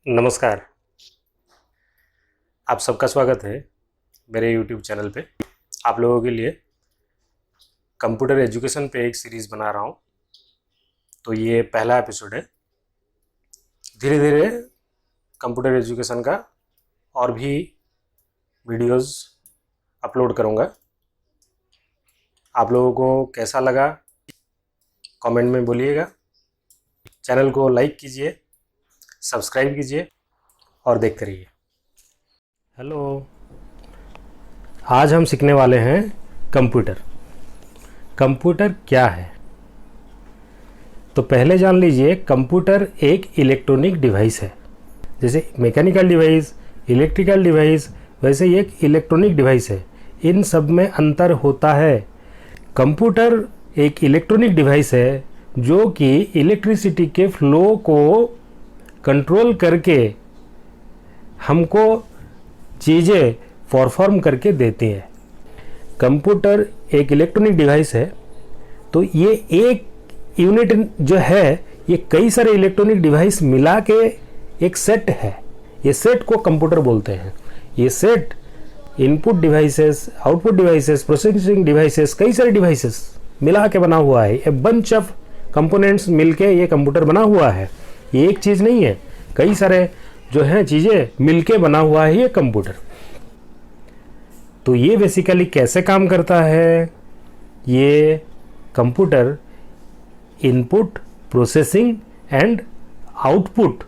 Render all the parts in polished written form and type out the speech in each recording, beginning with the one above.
नमस्कार। आप सबका स्वागत है मेरे YouTube चैनल पे। आप लोगों के लिए कंप्यूटर एजुकेशन पे एक सीरीज़ बना रहा हूँ, तो ये पहला एपिसोड है। धीरे धीरे कंप्यूटर एजुकेशन का और भी वीडियोस अपलोड करूँगा। आप लोगों को कैसा लगा कमेंट में बोलिएगा। चैनल को लाइक कीजिए, सब्सक्राइब कीजिए और देखते रहिए। हेलो, आज हम सीखने वाले हैं कंप्यूटर। कंप्यूटर क्या है? तो पहले जान लीजिए, कंप्यूटर एक इलेक्ट्रॉनिक डिवाइस है। जैसे मैकेनिकल डिवाइस, इलेक्ट्रिकल डिवाइस, वैसे ही एक इलेक्ट्रॉनिक डिवाइस है। इन सब में अंतर होता है। कंप्यूटर एक इलेक्ट्रॉनिक डिवाइस है जो कि इलेक्ट्रिसिटी के फ्लो को कंट्रोल करके हमको चीज़ें परफॉर्म करके देती हैं। कंप्यूटर एक इलेक्ट्रॉनिक डिवाइस है, तो ये एक यूनिट जो है, ये कई सारे इलेक्ट्रॉनिक डिवाइस मिला के एक सेट है। ये सेट को कंप्यूटर बोलते हैं। ये set input devices, output devices, processing devices, कई सारे डिवाइसेस मिला के बना हुआ है। ए बंच ऑफ कंपोनेंट्स मिलके ये कंप्यूटर बना हुआ है। ये एक चीज़ नहीं है, कई सारे जो हैं चीज़ें मिलके बना हुआ है ये कंप्यूटर। तो ये बेसिकली कैसे काम करता है? ये computer input, processing and output,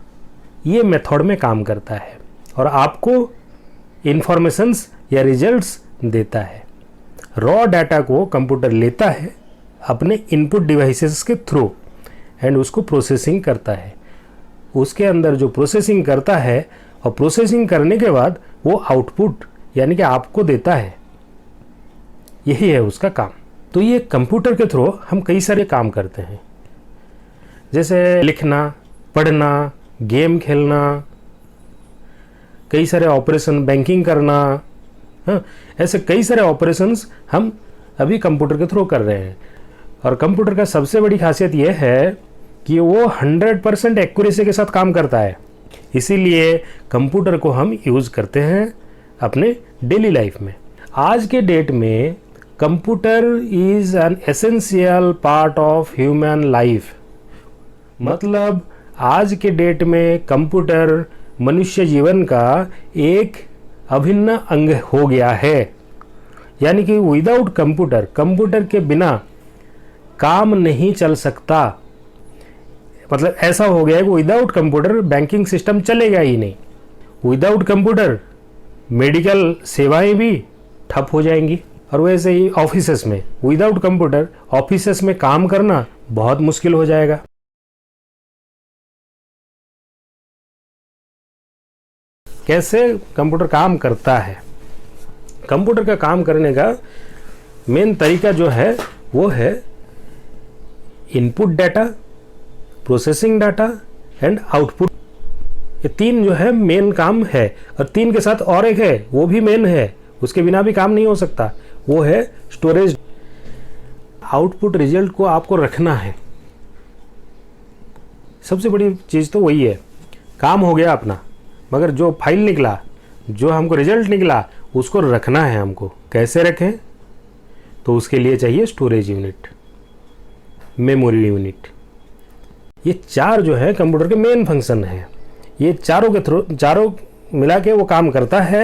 ये मेथड में काम करता है और आपको इंफॉर्मेशंस या रिजल्ट्स देता है। रॉ डाटा को कंप्यूटर लेता है अपने इनपुट डिवाइसेस के थ्रू एंड उसको प्रोसेसिंग करता है। उसके अंदर जो प्रोसेसिंग करता है और प्रोसेसिंग करने के बाद वो आउटपुट यानी कि आपको देता है। यही है उसका काम। तो ये कंप्यूटर के थ्रू हम कई सारे काम करते हैं, जैसे लिखना, पढ़ना, गेम खेलना, कई सारे ऑपरेशन, बैंकिंग करना। हाँ, ऐसे कई सारे ऑपरेशंस हम अभी कंप्यूटर के थ्रू कर रहे हैं। और कंप्यूटर का सबसे बड़ी खासियत यह है कि वो 100% एक्यूरेसी के साथ काम करता है। इसीलिए कंप्यूटर को हम यूज़ करते हैं अपने डेली लाइफ में। आज के डेट में computer is an essential part of human life. मतलब आज के डेट में कंप्यूटर मनुष्य जीवन का एक अभिन्न अंग हो गया है। यानी कि विदाउट कंप्यूटर, कंप्यूटर के बिना काम नहीं चल सकता। मतलब ऐसा हो गया है कि विदाउट कंप्यूटर बैंकिंग सिस्टम चलेगा ही नहीं। विदाउट कंप्यूटर मेडिकल सेवाएं भी ठप हो जाएंगी। और वैसे ही ऑफिसेस में विदाउट कंप्यूटर ऑफिसेस में काम करना बहुत मुश्किल हो जाएगा। कैसे कंप्यूटर काम करता है? कंप्यूटर का काम करने का मेन तरीका जो है वो है input data, processing data and output. ये तीन जो है मेन काम है। और तीन के साथ और एक है, वो भी मेन है, उसके बिना भी काम नहीं हो सकता। वो है स्टोरेज। आउटपुट रिजल्ट को आपको रखना है। सबसे बड़ी चीज़ तो वही है। काम हो गया अपना, मगर जो फाइल निकला, जो हमको रिजल्ट निकला, उसको रखना है हमको। कैसे रखें? तो उसके लिए चाहिए स्टोरेज यूनिट, मेमोरी यूनिट। ये चार जो है कंप्यूटर के मेन फंक्शन है। ये चारों के थ्रू, चारों मिला के वो काम करता है।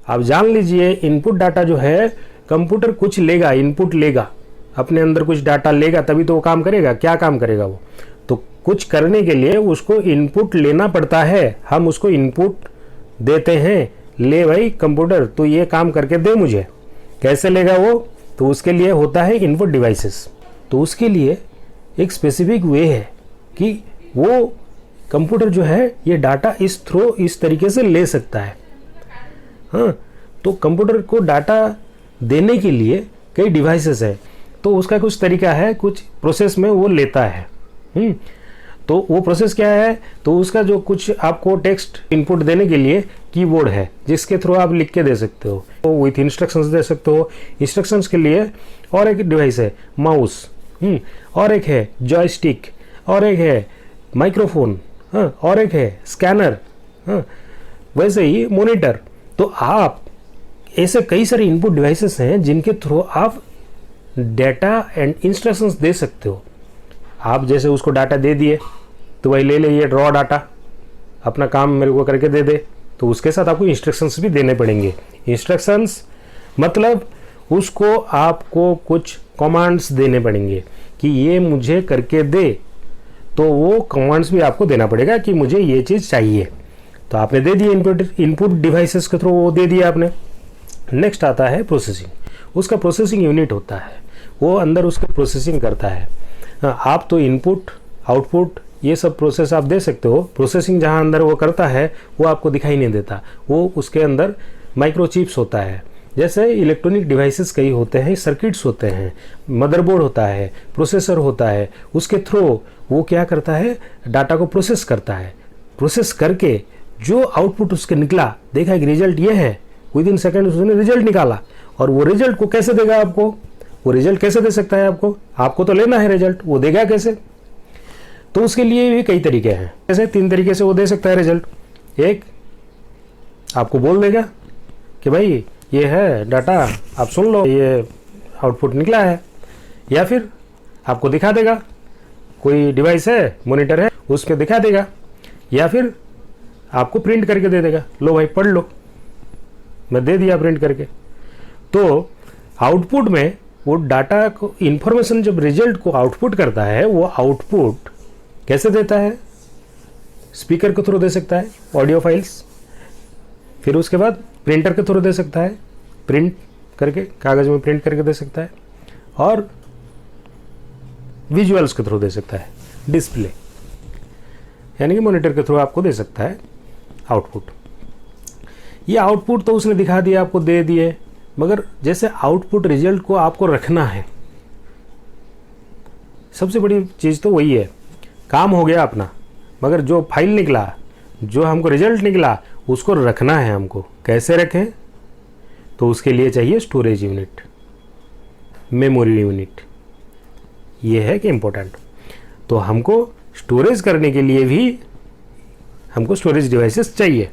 आप जान लीजिए, इनपुट डाटा जो है, कंप्यूटर कुछ लेगा, इनपुट लेगा, अपने अंदर कुछ डाटा लेगा, तभी तो वो काम करेगा। क्या काम करेगा वो? तो कुछ करने के लिए उसको इनपुट लेना पड़ता है। हम उसको इनपुट देते हैं, ले भाई कंप्यूटर तो ये काम करके दे मुझे। कैसे लेगा वो? तो उसके लिए होता है इनपुट डिवाइसेस। तो उसके लिए एक स्पेसिफिक वे है कि वो कंप्यूटर जो है ये डाटा इस तरीके से ले सकता है। हाँ, तो कंप्यूटर को डाटा देने के लिए कई डिवाइसेस है, तो उसका कुछ तरीका है, कुछ प्रोसेस में वो लेता है। तो वो प्रोसेस क्या है? तो उसका जो कुछ आपको टेक्स्ट इनपुट देने के लिए कीबोर्ड है, जिसके थ्रू आप लिख के दे सकते हो, तो विथ इंस्ट्रक्शंस दे सकते हो। इंस्ट्रक्शंस के लिए और एक डिवाइस है माउस, और एक है जॉयस्टिक, और एक है माइक्रोफोन, हाँ, और एक है स्कैनर, हाँ, वैसे ही मॉनिटर। तो आप ऐसे कई सारे इनपुट डिवाइसेस हैं जिनके थ्रू आप डाटा एंड इंस्ट्रक्शंस दे सकते हो। आप जैसे उसको डाटा दे दिए तो वही ले लिए रॉ डाटा, अपना काम मेरे को करके दे दे, तो उसके साथ आपको इंस्ट्रक्शंस भी देने पड़ेंगे। इंस्ट्रक्शंस मतलब उसको आपको कुछ कमांड्स देने पड़ेंगे कि ये मुझे करके दे, तो वो कमांड्स भी आपको देना पड़ेगा कि मुझे ये चीज़ चाहिए। तो आपने दे दिए इनपुट डिवाइसेस के थ्रू, वो दे दिया आपने। नेक्स्ट आता है प्रोसेसिंग। उसका प्रोसेसिंग यूनिट होता है, वो अंदर उसके प्रोसेसिंग करता है। आप तो इनपुट आउटपुट ये सब प्रोसेस आप दे सकते हो, प्रोसेसिंग जहाँ अंदर वो करता है वो आपको दिखाई नहीं देता। वो उसके अंदर माइक्रोचिप्स होता है, जैसे इलेक्ट्रॉनिक डिवाइसेस कई होते हैं, सर्किट्स होते हैं, मदरबोर्ड होता है, प्रोसेसर होता है, उसके थ्रू वो क्या करता है, डाटा को प्रोसेस करता है। प्रोसेस करके जो आउटपुट उसके निकला, देखा कि रिजल्ट ये है, विद इन सेकेंड उसने रिजल्ट निकाला। और वो रिजल्ट को कैसे देगा आपको, वो रिजल्ट कैसे दे सकता है आपको तो लेना है रिजल्ट, वो देगा कैसे? तो उसके लिए भी कई तरीके हैं। जैसे 3 तरीके से वो दे सकता है रिजल्ट। एक, आपको बोल देगा कि भाई ये है डाटा, आप सुन लो, ये आउटपुट निकला है। या फिर आपको दिखा देगा, कोई डिवाइस है, मॉनिटर है, उस पर दिखा देगा। या फिर आपको प्रिंट करके दे देगा, लो भाई पढ़ लो, मैं दे दिया प्रिंट करके। तो आउटपुट में वो डाटा को, इंफॉर्मेशन जब रिजल्ट को आउटपुट करता है, वो आउटपुट कैसे देता है? स्पीकर के थ्रू दे सकता है, ऑडियो फाइल्स। फिर उसके बाद प्रिंटर के थ्रू दे सकता है, प्रिंट करके कागज़ में प्रिंट करके दे सकता है। और विजुअल्स के थ्रू दे सकता है, डिस्प्ले, यानी कि मॉनिटर के थ्रू आपको दे सकता है आउटपुट। ये आउटपुट तो उसने दिखा दिया, आपको दे दिए, मगर जैसे आउटपुट रिजल्ट को आपको रखना है, सबसे बड़ी चीज़ तो वही है। काम हो गया अपना, मगर जो फाइल निकला, जो हमको रिजल्ट निकला, उसको रखना है हमको। कैसे रखें? तो उसके लिए चाहिए स्टोरेज यूनिट, मेमोरी यूनिट। ये है कि इम्पोर्टेंट। तो हमको स्टोरेज करने के लिए भी हमको स्टोरेज डिवाइसेस चाहिए,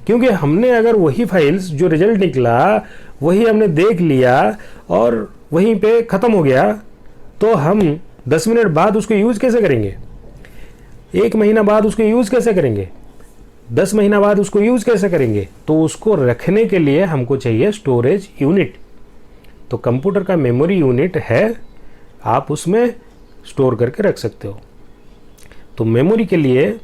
क्योंकि हमने अगर वही फाइल्स जो रिजल्ट निकला वही हमने देख लिया और वहीं पे ख़त्म हो गया, तो हम 10 मिनट बाद उसको यूज़ कैसे करेंगे? 1 महीना बाद उसको यूज़ कैसे करेंगे? 10 महीना बाद उसको यूज़ कैसे करेंगे? तो उसको रखने के लिए हमको चाहिए स्टोरेज यूनिट। तो कंप्यूटर का मेमोरी यूनिट है, आप उसमें स्टोर करके रख सकते हो। तो मेमोरी के लिए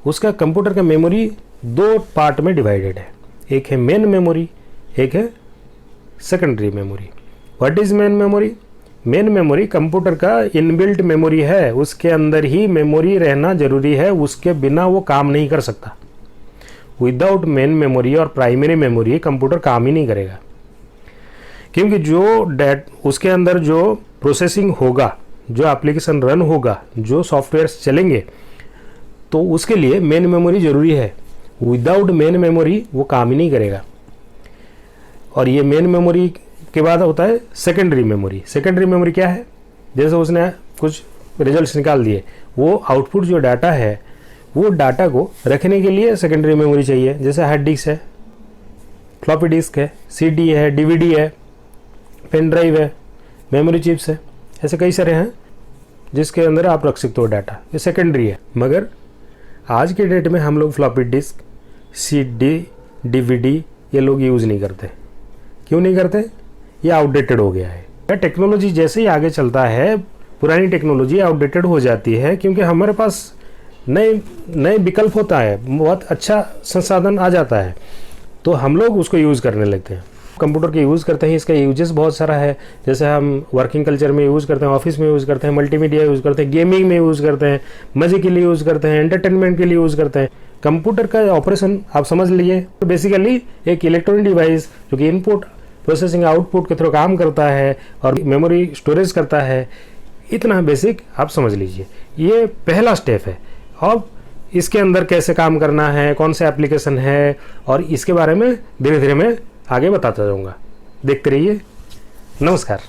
उसका, कंप्यूटर का मेमोरी 2 पार्ट में डिवाइडेड है। एक है मेन मेमोरी, एक है secondary memory. What is main memory? Main memory computer का इनबिल्ट मेमोरी है, उसके अंदर ही मेमोरी रहना जरूरी है, उसके बिना वो काम नहीं कर सकता। विदाउट मेन मेमोरी और प्राइमरी मेमोरी कंप्यूटर काम ही नहीं करेगा, क्योंकि जो उसके अंदर जो प्रोसेसिंग होगा, जो एप्लीकेशन रन होगा, जो सॉफ्टवेयर्स चलेंगे, तो उसके लिए मेन मेमोरी ज़रूरी है। विदाउट मेन मेमोरी वो काम ही नहीं करेगा। और ये मेन मेमोरी के बाद होता है सेकेंडरी मेमोरी। सेकेंडरी मेमोरी क्या है? जैसे उसने कुछ रिजल्ट्स निकाल दिए, वो आउटपुट जो डाटा है, वो डाटा को रखने के लिए सेकेंडरी मेमोरी चाहिए। जैसे हार्ड डिस्क है, फ्लॉपी डिस्क है, CD है, DVD है, पेन ड्राइव है, मेमोरी चिप्स है, ऐसे कई सारे हैं जिसके अंदर आप रख सकते हो डाटा। ये सेकेंडरी है। मगर आज के डेट में हम लोग फ्लॉपी डिस्क, CD, DVD ये लोग यूज़ नहीं करते। क्यों नहीं करते? ये आउटडेटेड हो गया है। टेक्नोलॉजी जैसे ही आगे चलता है, पुरानी टेक्नोलॉजी आउटडेटेड हो जाती है, क्योंकि हमारे पास नए विकल्प होता है, बहुत अच्छा संसाधन आ जाता है, तो हम लोग उसको यूज़ करने लगते हैं। कंप्यूटर के यूज़ करते हैं, इसका यूजेस बहुत सारा है। जैसे हम वर्किंग कल्चर में यूज़ करते हैं, ऑफिस में यूज़ करते हैं, मल्टीमीडिया यूज़ करते हैं, गेमिंग में यूज़ करते हैं, मज़े के लिए यूज़ करते हैं, एंटरटेनमेंट के लिए यूज़ करते हैं। कंप्यूटर का ऑपरेशन आप समझ लीजिए, तो बेसिकली एक इलेक्ट्रॉनिक डिवाइस जो कि इनपुट प्रोसेसिंग आउटपुट के थ्रू काम करता है और मेमोरी स्टोरेज करता है, इतना बेसिक आप समझ लीजिए। ये पहला स्टेप है। अब इसके अंदर कैसे काम करना है, कौन से एप्लीकेशन है, और इसके बारे में धीरे धीरे मैं आगे बताता जाऊँगा। देखते रहिए। नमस्कार।